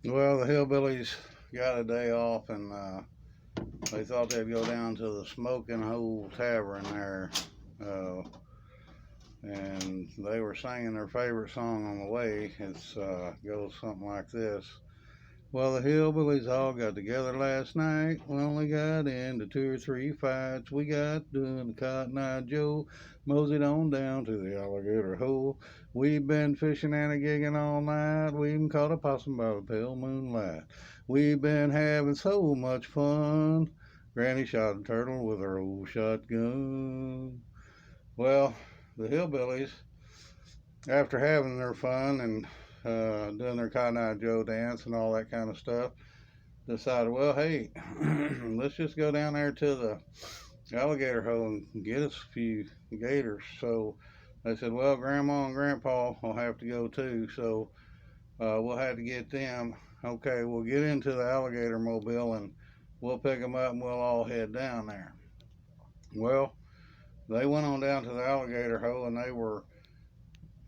Well, the hillbillies got a day off, and they thought they'd go down to the Smoking Hole Tavern there, uh, and they were singing their favorite song on the way. It's goes something like this. Well, the hillbillies all got together last night. We only got into two or three fights. We got doing the Cotton Eye Joe, moseyed on down to the alligator hole. We've been fishing and a gigging all night. We even caught a possum by the pale moonlight. We've been having so much fun. Granny shot a turtle with her old shotgun. Well, the hillbillies, after having their fun and doing their Cotton Eye Joe dance and all that kind of stuff, decided, well, hey, let's just go down there to the alligator hole and get us a few gators. So they said, well, Grandma and Grandpa will have to go too, so we'll have to get them. Okay, we'll get into the alligator mobile and we'll pick them up and we'll all head down there. Well, they went on down to the alligator hole and they were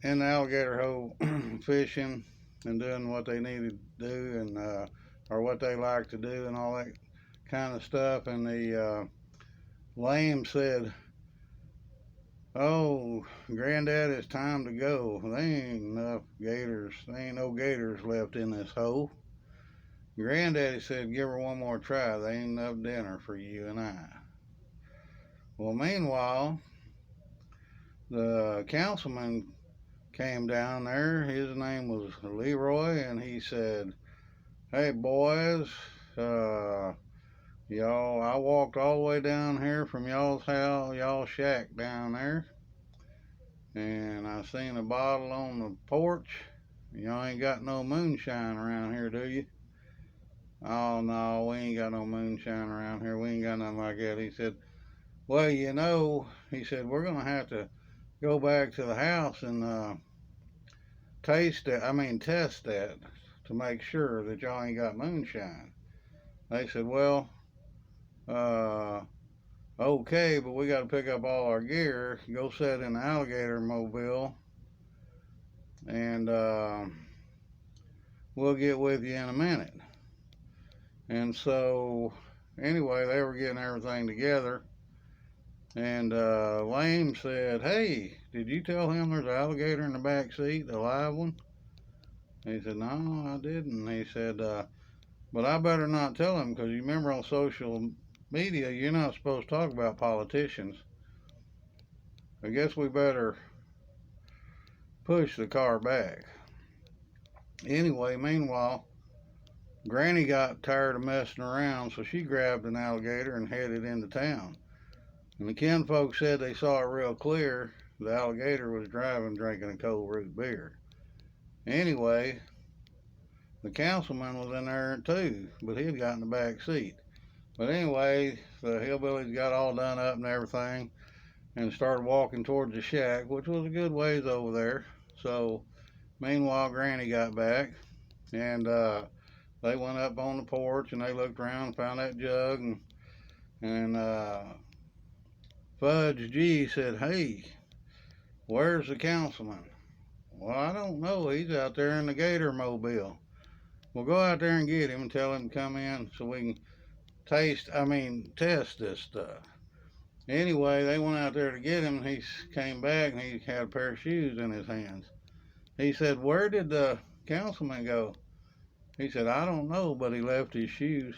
in the alligator hole fishing and doing what they needed to do and or what they like to do and all that kind of stuff. And the lame said, "Oh, Granddad, it's time to go. There ain't enough gators. There ain't no gators left in this hole." Granddaddy said, "Give her one more try. There ain't enough dinner for you and I." Well, meanwhile, the councilman came down there. His name was Leroy, and he said, "Hey, boys, y'all, I walked all the way down here from y'all's house, y'all shack down there, and I seen a bottle on the porch. Y'all ain't got no moonshine around here, do you?" "Oh, no, we ain't got no moonshine around here. We ain't got nothing like that." He said, "Well, he said, we're going to have to go back to the house and test that to make sure that y'all ain't got moonshine." They said, "Well, uh, okay, but we got to pick up all our gear, go set in the alligator mobile, and we'll get with you in a minute." And so, anyway, they were getting everything together, and Lame said, "Hey, did you tell him there's an alligator in the back seat, a live one?" He said, "No, I didn't." He said, "But I better not tell him because you remember on social media, you're not supposed to talk about politicians. I guess we better push the car back." Anyway, meanwhile, Granny got tired of messing around, so she grabbed an alligator and headed into town. And the kinfolk said they saw it real clear. The alligator was driving, drinking a cold root beer. Anyway, the councilman was in there too, but he'd got in the back seat. But anyway, the hillbillies got all done up and everything and started walking towards the shack, which was a good ways over there. So, meanwhile, Granny got back and they went up on the porch and they looked around and found that jug and Fudge G said, "Hey, where's the councilman?" "Well, I don't know. He's out there in the gator mobile." "Well, go out there and get him and tell him to come in so we can test this stuff." Anyway, they went out there to get him and he came back and he had a pair of shoes in his hands. He said, "Where did the councilman go?" He said, "I don't know, but he left his shoes."